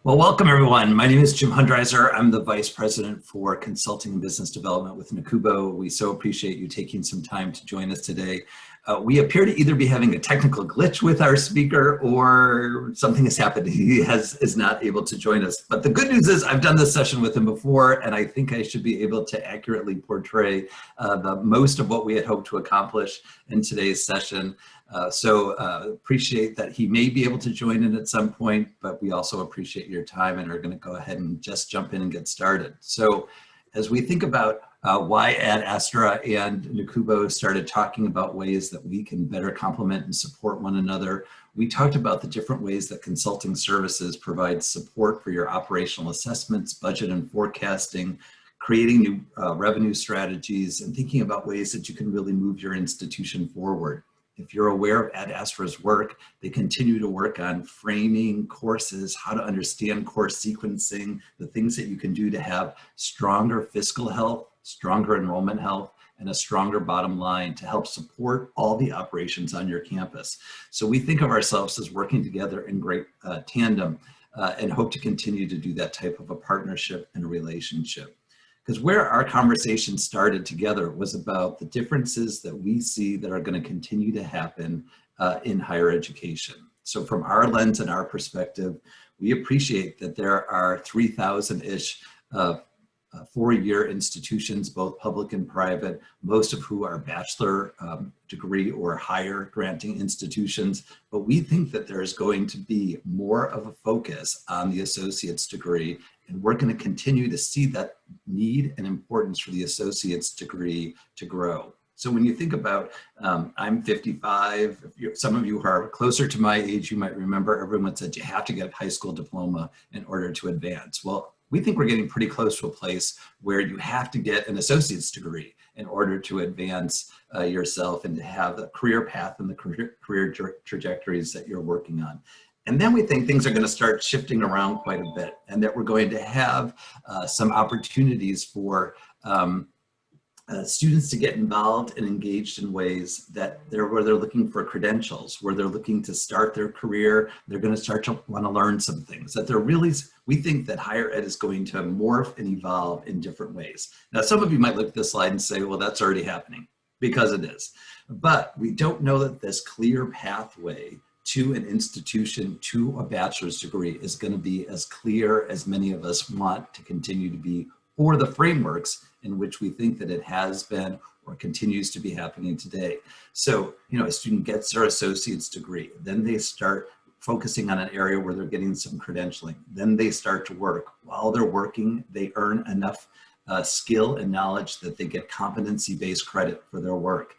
Well, welcome everyone. My name is Jim Hundreiser. I'm the Vice President for Consulting and Business Development with NACUBO. We so appreciate you taking some time to join us today. We appear to either be having a technical glitch with our speaker or something has happened. He is not able to join us. But the good news is I've done this session with him before, and I think I should be able to accurately portray the most of what we had hoped to accomplish in today's session. Appreciate that he may be able to join in at some point, but we also appreciate your time and are going to go ahead and just jump in and get started. So as we think about why Ad Astra and NACUBO started talking about ways that we can better complement and support one another, we talked about the different ways that consulting services provide support for your operational assessments, budget and forecasting, creating new revenue strategies, and thinking about ways that you can really move your institution forward. If you're aware of Ad Astra's work, they continue to work on framing courses, how to understand course sequencing, the things that you can do to have stronger fiscal health, stronger enrollment health, and a stronger bottom line to help support all the operations on your campus. So we think of ourselves as working together in great tandem and hope to continue to do that type of a partnership and a relationship. Because where our conversation started together was about the differences that we see that are going to continue to happen in higher education. So from our lens and our perspective, we appreciate that there are 3,000-ish four-year institutions, both public and private, most of who are bachelor degree or higher granting institutions. But we think that there's going to be more of a focus on the associate's degree, and we're going to continue to see that need and importance for the associate's degree to grow. So when you think about, I'm 55, some of you who are closer to my age, you might remember everyone said you have to get a high school diploma in order to advance. Well, we think we're getting pretty close to a place where you have to get an associate's degree in order to advance yourself and to have the career path and the career trajectories that you're working on. And then we think things are going to start shifting around quite a bit, and that we're going to have some opportunities for students to get involved and engaged in ways that where they're looking for credentials, where they're looking to start their career, they're going to start to want to learn some things, that they're really, we think that higher ed is going to morph and evolve in different ways. Now, some of you might look at this slide and say, well, that's already happening, because it is. But we don't know that this clear pathway to an institution, to a bachelor's degree is going to be as clear as many of us want to continue to be, or the frameworks in which we think that it has been or continues to be happening today. So, a student gets their associate's degree, then they start focusing on an area where they're getting some credentialing. Then they start to work. While they're working, they earn enough skill and knowledge that they get competency-based credit for their work.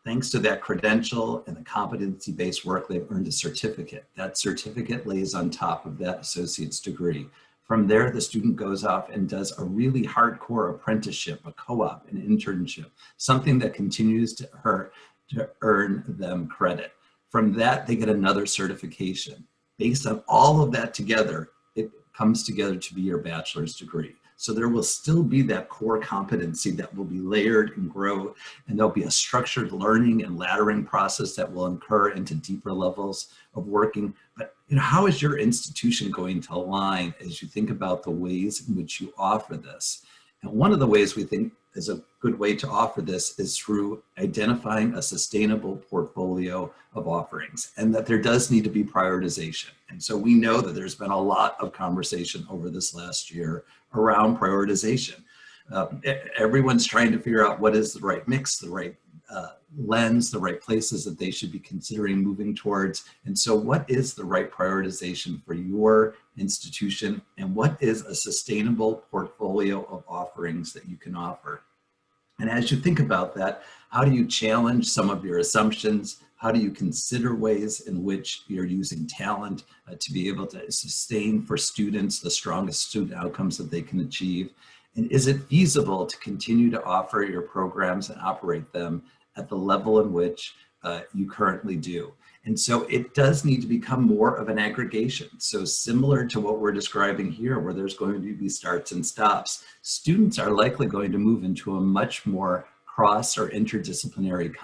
Thanks to that credential and the competency-based work, they've earned a certificate. That certificate lays on top of that associate's degree. From there, the student goes off and does a really hardcore apprenticeship, a co-op, an internship, something that continues to earn them credit. From that, they get another certification. Based on all of that together, it comes together to be your bachelor's degree. So there will still be that core competency that will be layered and grow, and there'll be a structured learning and laddering process that will incur into deeper levels of working. But how is your institution going to align as you think about the ways in which you offer this? And one of the ways we think is a good way to offer this is through identifying a sustainable portfolio of offerings, and that there does need to be prioritization. And so we know that there's been a lot of conversation over this last year around prioritization. Everyone's trying to figure out what is the right mix, the right lens, the right places that they should be considering moving towards. And so what is the right prioritization for your institution, and what is a sustainable portfolio of offerings that you can offer? And as you think about that, how do you challenge some of your assumptions? How do you consider ways in which you're using talent to be able to sustain for students the strongest student outcomes that they can achieve? And is it feasible to continue to offer your programs and operate them at the level in which you currently do? And so it does need to become more of an aggregation. So similar to what we're describing here, where there's going to be starts and stops, students are likely going to move into a much more cross or interdisciplinary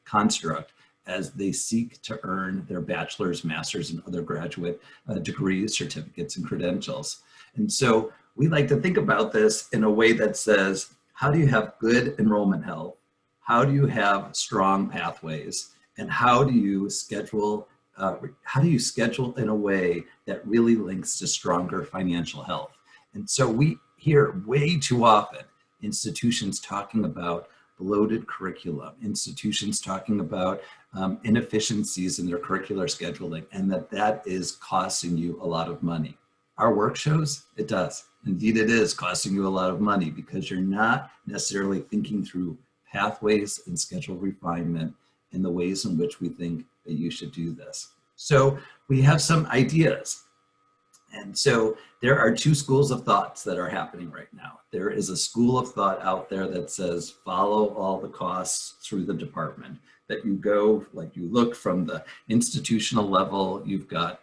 construct as they seek to earn their bachelor's, master's, and other graduate degrees, certificates, and credentials. And so we like to think about this in a way that says, how do you have good enrollment health? How do you have strong pathways? And how do you schedule in a way that really links to stronger financial health? And so we hear way too often institutions talking about bloated curriculum, institutions talking about inefficiencies in their curricular scheduling, and that is costing you a lot of money. Our work shows it does. Indeed, it is costing you a lot of money because you're not necessarily thinking through pathways and schedule refinement in the ways in which we think that you should do this. So we have some ideas. And so there are two schools of thoughts that are happening right now. There is a school of thought out there that says follow all the costs through the department, that you go, like you look from the institutional level, you've got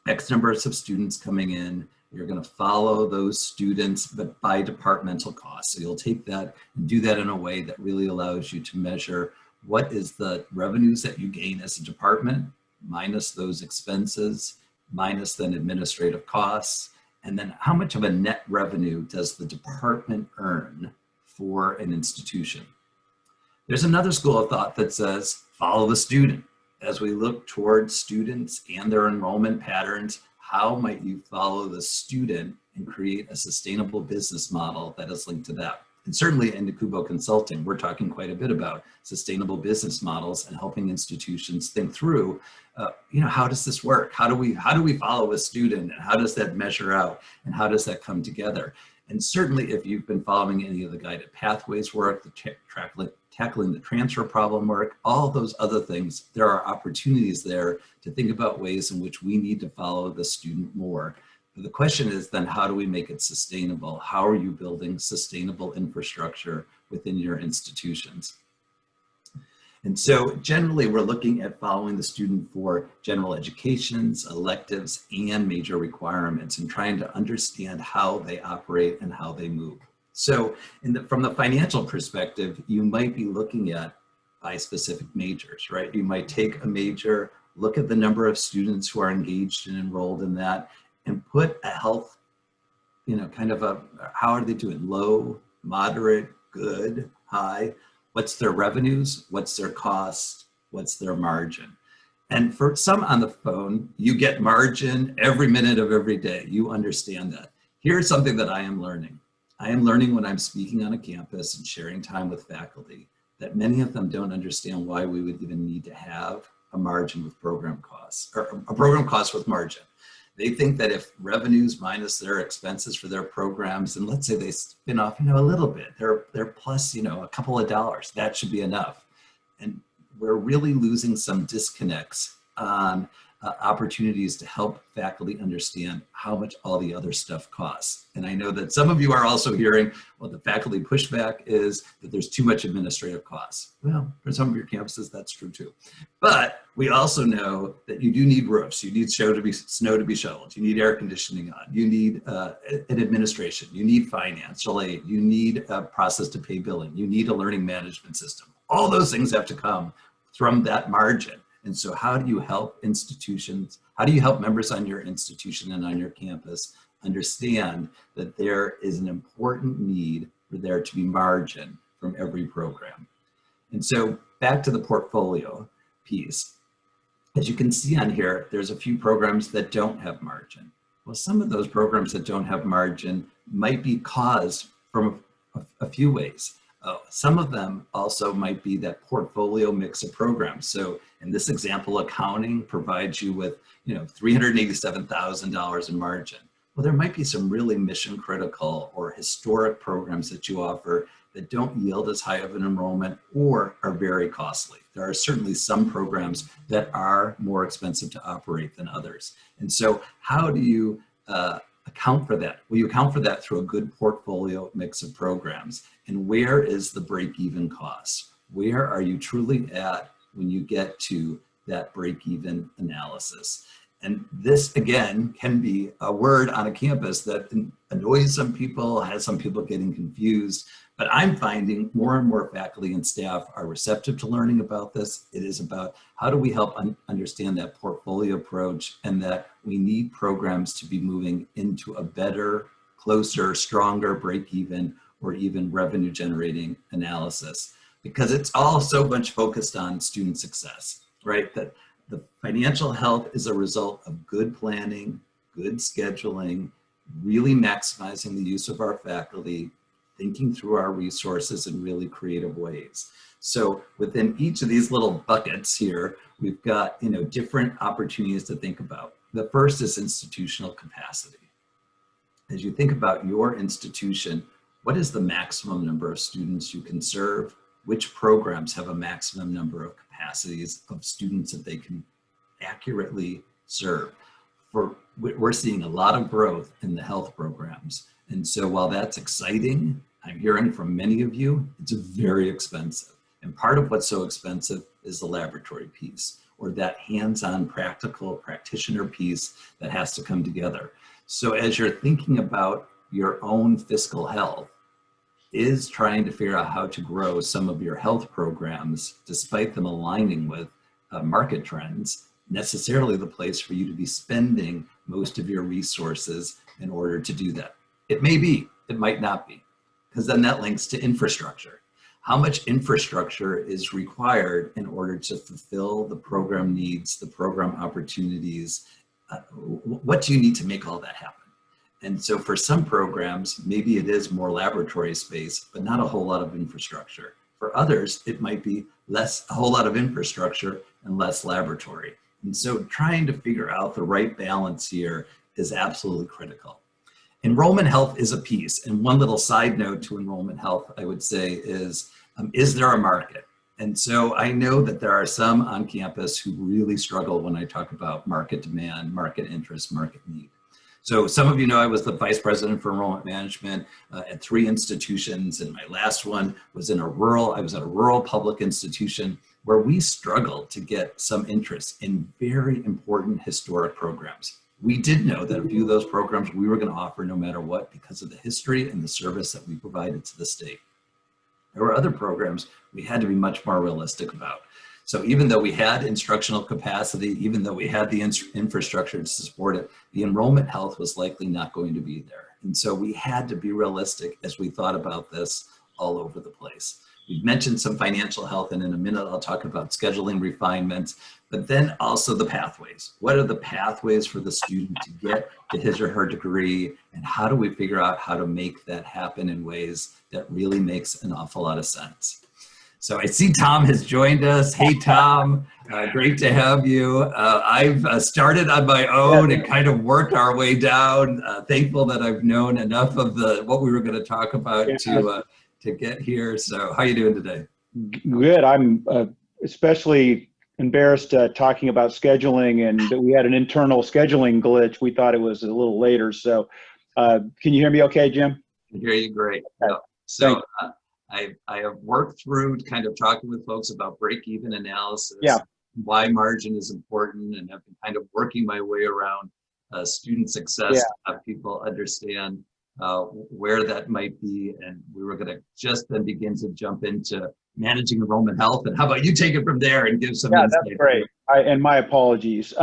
X numbers of students coming in, you're going to follow those students, but by departmental costs. So you'll take that and do that in a way that really allows you to measure what is the revenues that you gain as a department, minus those expenses, minus then administrative costs, and then how much of a net revenue does the department earn for an institution. There's another school of thought that says follow the student. As we look towards students and their enrollment patterns, how might you follow the student and create a sustainable business model that is linked to that? And certainly in NACUBO Consulting, we're talking quite a bit about sustainable business models and helping institutions think through, how does this work? How do we follow a student, and how does that measure out, and how does that come together? And certainly if you've been following any of the guided pathways work, the tackling the transfer problem work, all those other things, there are opportunities there to think about ways in which we need to follow the student more. The question is then, how do we make it sustainable? How are you building sustainable infrastructure within your institutions? And so generally we're looking at following the student for general educations, electives, and major requirements, and trying to understand how they operate and how they move. So from the financial perspective, you might be looking at by specific majors, right? You might take a major, look at the number of students who are engaged and enrolled in that, and put a health, how are they doing? Low, moderate, good, high? What's their revenues? What's their cost? What's their margin? And for some on the phone, you get margin every minute of every day. You understand that. Here's something that I am learning. I am learning when I'm speaking on a campus and sharing time with faculty that many of them don't understand why we would even need to have a margin with program costs, or a program cost with margin. They think that if revenues minus their expenses for their programs, and let's say they spin off, a little bit, they're plus, a couple of dollars, that should be enough. And we're really losing some disconnects on opportunities to help faculty understand how much all the other stuff costs. And I know that some of you are also hearing, well, the faculty pushback is that there's too much administrative costs. Well, for some of your campuses, that's true too. But we also know that you do need roofs, you need snow to be shoveled, you need air conditioning on, you need an administration, you need financial aid, you need a process to pay billing, you need a learning management system. All those things have to come from that margin. And so how do you help institutions, how do you help members on your institution and on your campus understand that there is an important need for there to be margin from every program? And so back to the portfolio piece. As you can see on here, there's a few programs that don't have margin. Well, some of those programs that don't have margin might be caused from a few ways. Some of them also might be that portfolio mix of programs. So in this example, accounting provides you with, $387,000 in margin. Well, there might be some really mission critical or historic programs that you offer that don't yield as high of an enrollment or are very costly. There are certainly some programs that are more expensive to operate than others. And so how do you account for that? Well, you account for that through a good portfolio mix of programs. And where is the break-even cost? Where are you truly at when you get to that break-even analysis? And this, again, can be a word on a campus that annoys some people, has some people getting confused. But I'm finding more and more faculty and staff are receptive to learning about this. It is about how do we help understand that portfolio approach, and that we need programs to be moving into a better, closer, stronger break even or even revenue generating analysis, because it's all so much focused on student success, right? That the financial health is a result of good planning, good scheduling, really maximizing the use of our faculty, thinking through our resources in really creative ways. So within each of these little buckets here, we've got, different opportunities to think about. The first is institutional capacity. As you think about your institution, what is the maximum number of students you can serve? Which programs have a maximum number of capacities of students that they can accurately serve? We're seeing a lot of growth in the health programs. And so while that's exciting, I'm hearing from many of you, it's very expensive. And part of what's so expensive is the laboratory piece, or that hands-on practical practitioner piece that has to come together. So as you're thinking about your own fiscal health, is trying to figure out how to grow some of your health programs, despite them aligning with market trends, necessarily the place for you to be spending most of your resources in order to do that. It may be, it might not be, because then that links to infrastructure. How much infrastructure is required in order to fulfill the program needs, the program opportunities? What do you need to make all that happen? And so for some programs, maybe it is more laboratory space, but not a whole lot of infrastructure. For others, it might be a whole lot of infrastructure and less laboratory. And so trying to figure out the right balance here is absolutely critical. Enrollment health is a piece. And one little side note to enrollment health, I would say is there a market? And so I know that there are some on campus who really struggle when I talk about market demand, market interest, market need. So some of you know I was the vice president for enrollment management at 3 institutions, and my last one was I was at a rural public institution where we struggled to get some interest in very important historic programs. We did know that a few of those programs we were going to offer no matter what, because of the history and the service that we provided to the state. There were other programs we had to be much more realistic about. So even though we had instructional capacity, even though we had the infrastructure to support it, the enrollment health was likely not going to be there. And so we had to be realistic as we thought about this all over the place. We've mentioned some financial health, and in a minute I'll talk about scheduling refinements, but then also the pathways. What are the pathways for the student to get to his or her degree, and how do we figure out how to make that happen in ways that really makes an awful lot of sense? So I see Tom has joined us. Hey, Tom, great to have you. I've started on my own and kind of worked our way down. Thankful that I've known enough of what we were going to talk about to get here. So how are you doing today? Good. I'm especially embarrassed talking about scheduling, and that we had an internal scheduling glitch. We thought it was a little later. So can you hear me okay, Jim? I hear you great. Okay. So I have worked through kind of talking with folks about break-even analysis, why margin is important, and I've been kind of working my way around student success to have people understand where that might be. And we were going to just then begin to jump into managing enrollment health. And how about you take it from there and give some insight? That's great. And my apologies.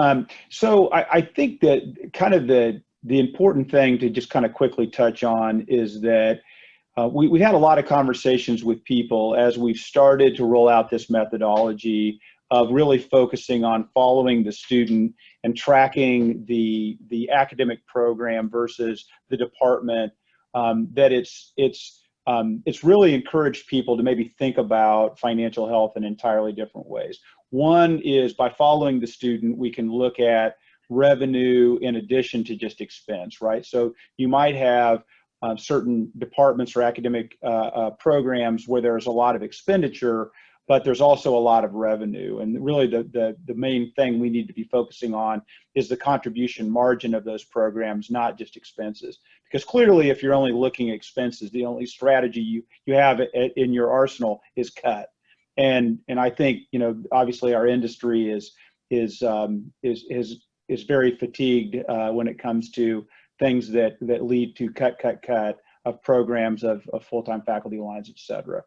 So I think that kind of the important thing to just kind of quickly touch on is that we had a lot of conversations with people as we've started to roll out this methodology of really focusing on following the student and tracking the academic program versus the department. That it's really encouraged people to maybe think about financial health in entirely different ways. One is by following the student, we can look at revenue in addition to just expense, right? So you might have certain departments or academic programs where there's a lot of expenditure, but there's also a lot of revenue. And really the main thing we need to be focusing on is the contribution margin of those programs, not just expenses. Because clearly, if you're only looking at expenses, the only strategy you have in your arsenal is cut. And I think, obviously our industry is very fatigued when it comes to things that lead to cut. programs of full-time faculty lines, et cetera.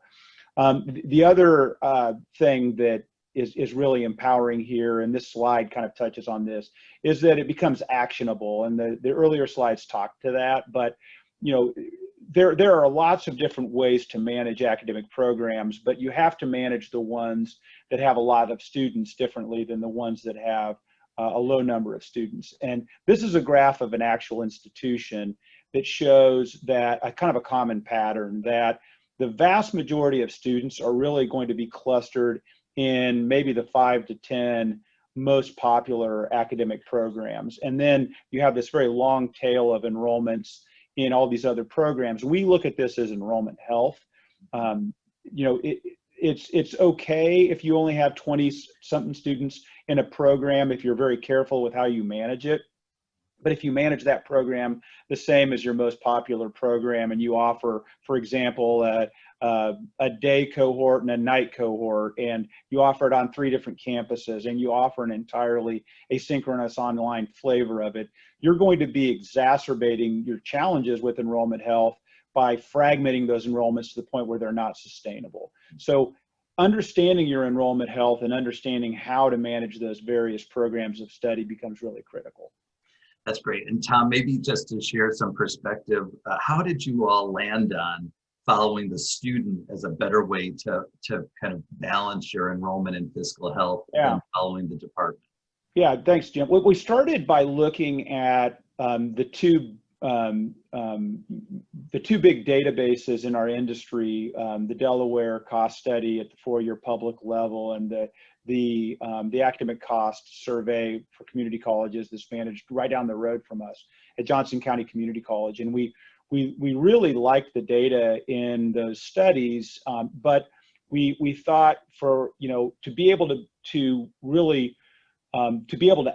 The other thing that is really empowering here, and this slide kind of touches on this, is that it becomes actionable. And the earlier slides talked to that, but there are lots of different ways to manage academic programs, but you have to manage the ones that have a lot of students differently than the ones that have a low number of students. And this is a graph of an actual institution that shows that a kind of a common pattern, that the vast majority of students are really going to be clustered in maybe the 5 to 10 most popular academic programs. And then you have this very long tail of enrollments in all these other programs. We look at this as enrollment health. It's okay if you only have 20-something students in a program if you're very careful with how you manage it. But if you manage that program the same as your most popular program, and you offer, for example, a day cohort and a night cohort, and you offer it on 3 different campuses, and you offer an entirely asynchronous online flavor of it, you're going to be exacerbating your challenges with enrollment health by fragmenting those enrollments to the point where they're not sustainable. So understanding your enrollment health and understanding how to manage those various programs of study becomes really critical. That's great. And Tom, maybe just to share some perspective, how did you all land on following the student as a better way to kind of balance your enrollment and fiscal health and following the department? Yeah, thanks, Jim. We started by looking at the two big databases in our industry, the Delaware cost study at the 4-year public level, and the academic cost survey for community colleges that's managed right down the road from us at Johnson County Community College. And we really liked the data in those studies, but we thought to be able to really to be able to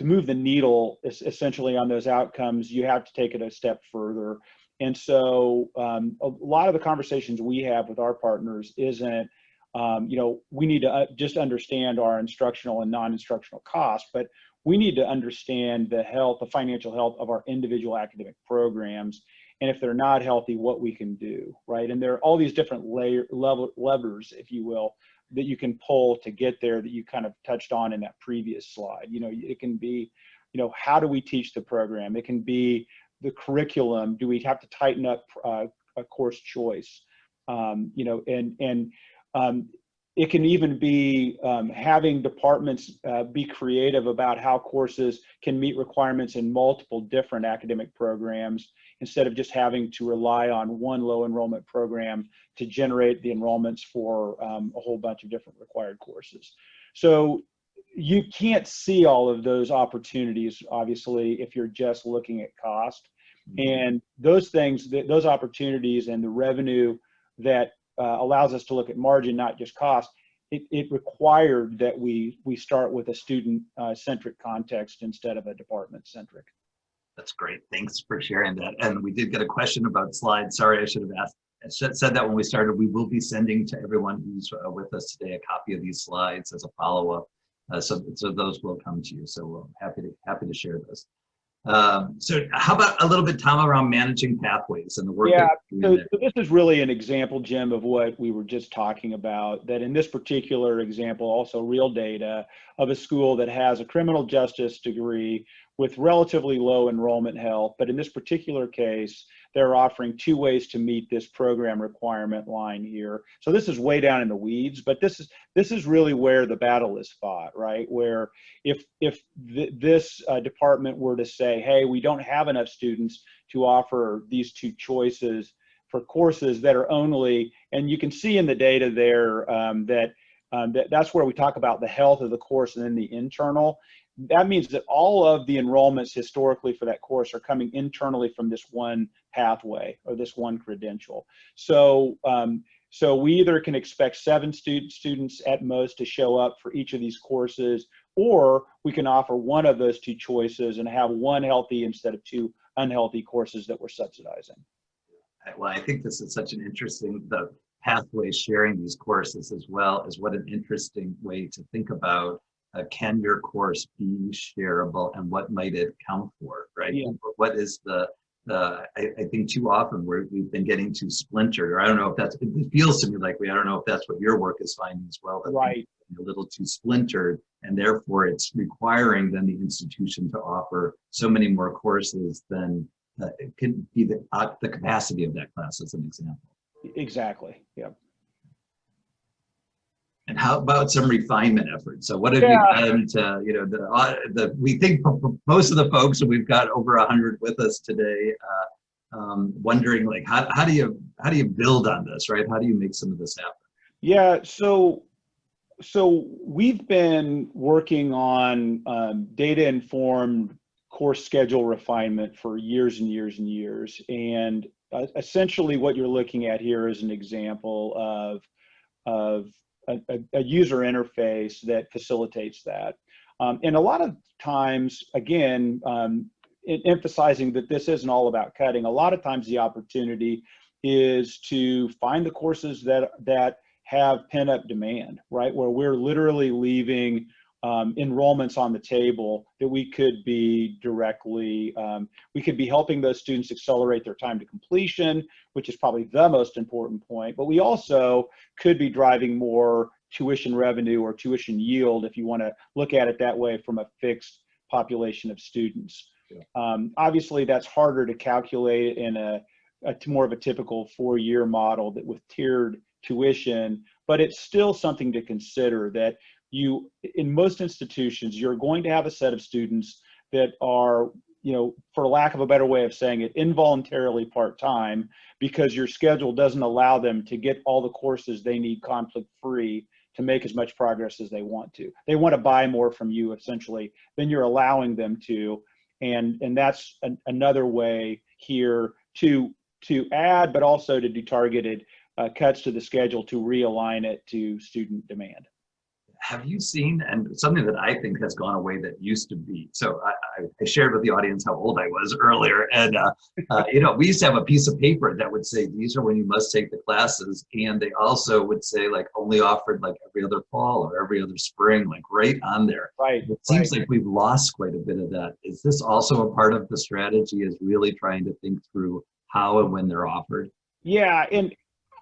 move the needle essentially on those outcomes, you have to take it a step further. And so a lot of the conversations we have with our partners isn't, we need to just understand our instructional and non-instructional costs, but we need to understand the financial health of our individual academic programs. And if they're not healthy, what we can do, right? And there are all these different levers, if you will, that you can pull to get there that you kind of touched on in that previous slide. It can be, how do we teach the program? It can be the curriculum. Do we have to tighten up a course choice? It can even be having departments be creative about how courses can meet requirements in multiple different academic programs instead of just having to rely on one low enrollment program to generate the enrollments for a whole bunch of different required courses. So you can't see all of those opportunities, obviously, if you're just looking at cost. And those things, those opportunities and the revenue that allows us to look at margin, not just cost, it required that we start with a student-centric context instead of a department-centric. That's great. Thanks for sharing that. And we did get a question about slides. Sorry, I should have said that when we started. We will be sending to everyone who's with us today a copy of these slides as a follow-up. So those will come to you. So we're happy to share those. So how about a little bit, Tom, around managing pathways and the work? Yeah, so this is really an example, Jim, of what we were just talking about, that in this particular example, also real data of a school that has a criminal justice degree with relatively low enrollment health. But in this particular case, they're offering 2 ways to meet this program requirement line here. So this is way down in the weeds, but this is really where the battle is fought, right? Where if this department were to say, hey, we don't have enough students to offer these 2 choices for courses that are only, and you can see in the data there that's where we talk about the health of the course and then the internal. That means that all of the enrollments historically for that course are coming internally from this one pathway or this one credential. So we either can expect 7 students at most to show up for each of these courses, or we can offer one of those 2 choices and have 1 healthy instead of 2 unhealthy courses that we're subsidizing. Well, I think this is such an interesting, the pathway sharing these courses as well is what an interesting way to think about can your course be shareable and what might it count for, right? Yeah. What is the I think too often we've been getting too splintered, or I don't know if that's, it feels to me like I don't know if that's what your work is finding as well, that Right. a little too splintered, and therefore it's requiring then the institution to offer so many more courses than it could be the capacity of that class, as an example. Exactly. Yeah. And how about some refinement efforts? So what have you Yeah. done to, we think most of the folks, and we've got over 100 with us today, wondering like, how do you build on this, right? How do you make some of this happen? Yeah. So we've been working on data-informed course schedule refinement for years and years and years. And essentially what you're looking at here is an example of a user interface that facilitates that. And a lot of times, again, emphasizing that this isn't all about cutting, a lot of times the opportunity is to find the courses that have pent-up demand, right? Where we're literally leaving enrollments on the table that we could be directly, we could be helping those students accelerate their time to completion, which is probably the most important point, but we also could be driving more tuition revenue or tuition yield, if you want to look at it that way, from a fixed population of students. Yeah. Obviously, that's harder to calculate in a more of a typical 4-year model that with tiered tuition, but it's still something to consider that you, in most institutions, you're going to have a set of students that are, for lack of a better way of saying it, involuntarily part-time, because your schedule doesn't allow them to get all the courses they need conflict-free to make as much progress as they want to. They want to buy more from you, essentially, than you're allowing them to. And that's another way here to add, but also to do targeted cuts to the schedule to realign it to student demand. Have you seen, and something that I think has gone away that used to be, so I shared with the audience how old I was earlier, and we used to have a piece of paper that would say, these are when you must take the classes, and they also would say like only offered like every other fall or every other spring, like right on there. Right. It seems like we've lost quite a bit of that. Is this also a part of the strategy, is really trying to think through how and when they're offered? Yeah, and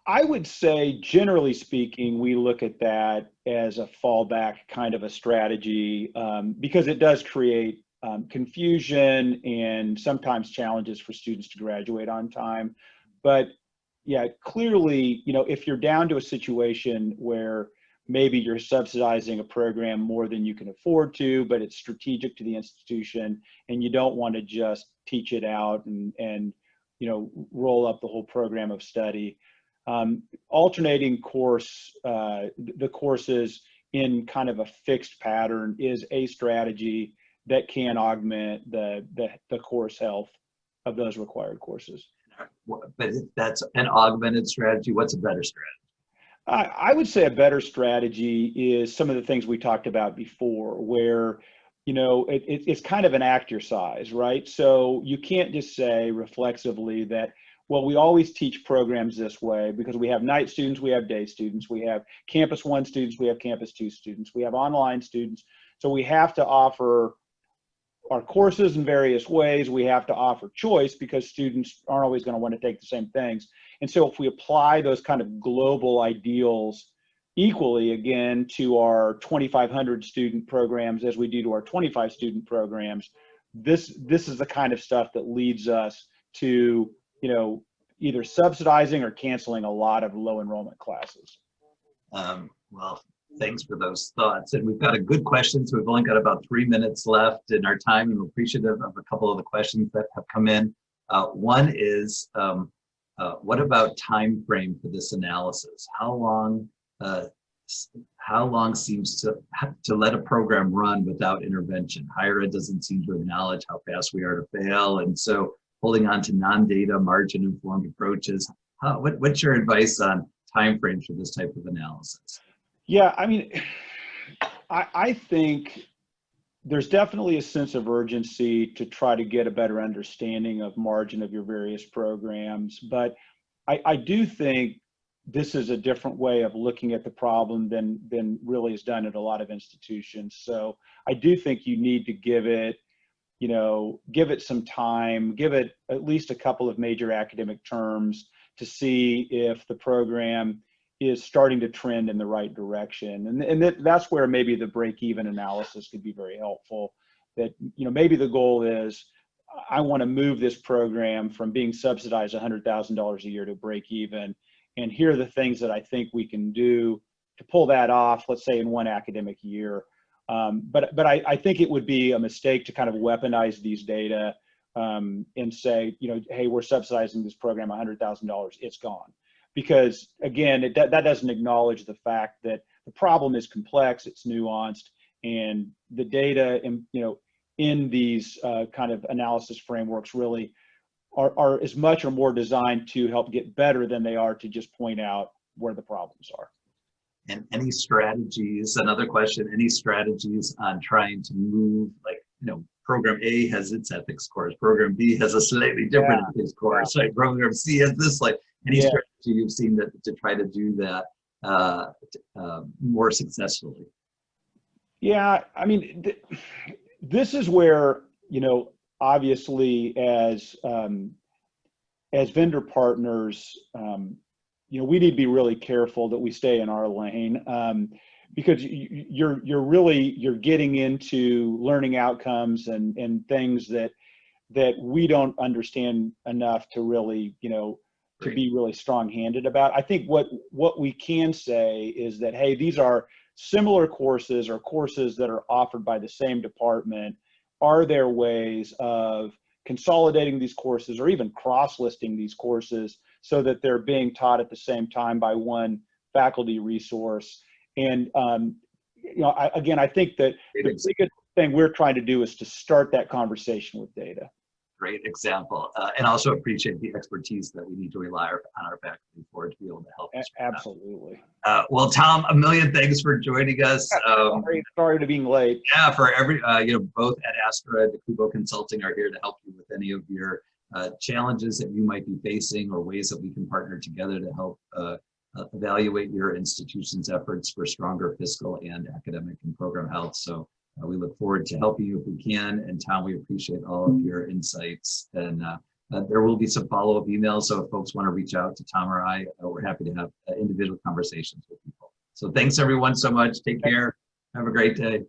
I would say, generally speaking, we look at that as a fallback kind of a strategy, because it does create confusion and sometimes challenges for students to graduate on time. But yeah, clearly, if you're down to a situation where maybe you're subsidizing a program more than you can afford to, but it's strategic to the institution, and you don't want to just teach it out and roll up the whole program of study. Alternating the courses in kind of a fixed pattern is a strategy that can augment the course health of those required courses. But that's an augmented strategy. What's a better strategy? I would say a better strategy is some of the things we talked about before, where it's kind of an act your size, right? So you can't just say reflexively that, well, we always teach programs this way because we have night students, we have day students, we have Campus 1 students, we have Campus 2 students, we have online students. So we have to offer our courses in various ways. We have to offer choice because students aren't always going to want to take the same things. And so if we apply those kind of global ideals equally, again, to our 2,500 student programs as we do to our 25 student programs, this is the kind of stuff that leads us to either subsidizing or canceling a lot of low enrollment classes. Well, thanks for those thoughts. And we've got a good question, so we've only got about 3 minutes left in our time, and we're appreciative of a couple of the questions that have come in. One is, what about time frame for this analysis? How long seems to let a program run without intervention? Higher ed doesn't seem to acknowledge how fast we are to fail, and so holding on to non-data margin-informed approaches. What's your advice on timeframes for this type of analysis? Yeah, I mean, I think there's definitely a sense of urgency to try to get a better understanding of margin of your various programs, but I do think this is a different way of looking at the problem than really is done at a lot of institutions. So I do think you need to give it give it some time, give it at least a couple of major academic terms to see if the program is starting to trend in the right direction. And that's where maybe the break-even analysis could be very helpful. That, maybe the goal is, I want to move this program from being subsidized $100,000 a year to break even. And here are the things that I think we can do to pull that off, let's say in one academic year. But I think it would be a mistake to kind of weaponize these data and say, hey, we're subsidizing this program $100,000, it's gone. Because again, that doesn't acknowledge the fact that the problem is complex, it's nuanced, and the data in these kind of analysis frameworks really are as much or more designed to help get better than they are to just point out where the problems are. And any strategies, another question, any strategies on trying to move, like, program A has its ethics course, program B has a slightly different ethics course, right? Program C has this, like, any strategy you've seen to try to do that more successfully? Yeah, I mean, this is where, obviously as vendor partners, we need to be really careful that we stay in our lane, because you're getting into learning outcomes and things that we don't understand enough to really, to be really strong-handed about. I think what we can say is that, hey, these are similar courses or courses that are offered by the same department. Are there ways of consolidating these courses or even cross-listing these courses so that they're being taught at the same time by one faculty resource? And, again, I think that the biggest thing we're trying to do is to start that conversation with data. Great example. And also appreciate the expertise that we need to rely on our faculty for to be able to help us. Absolutely. Well, Tom, a million thanks for joining us. Sorry to being late. Yeah, for both at Astra and NACUBO Consulting are here to help you with any of your challenges that you might be facing, or ways that we can partner together to help evaluate your institution's efforts for stronger fiscal and academic and program health. So we look forward to helping you if we can. And Tom, we appreciate all of your insights. And there will be some follow-up emails. So if folks want to reach out to Tom or I, we're happy to have individual conversations with people. So thanks everyone so much. Take care. Have a great day.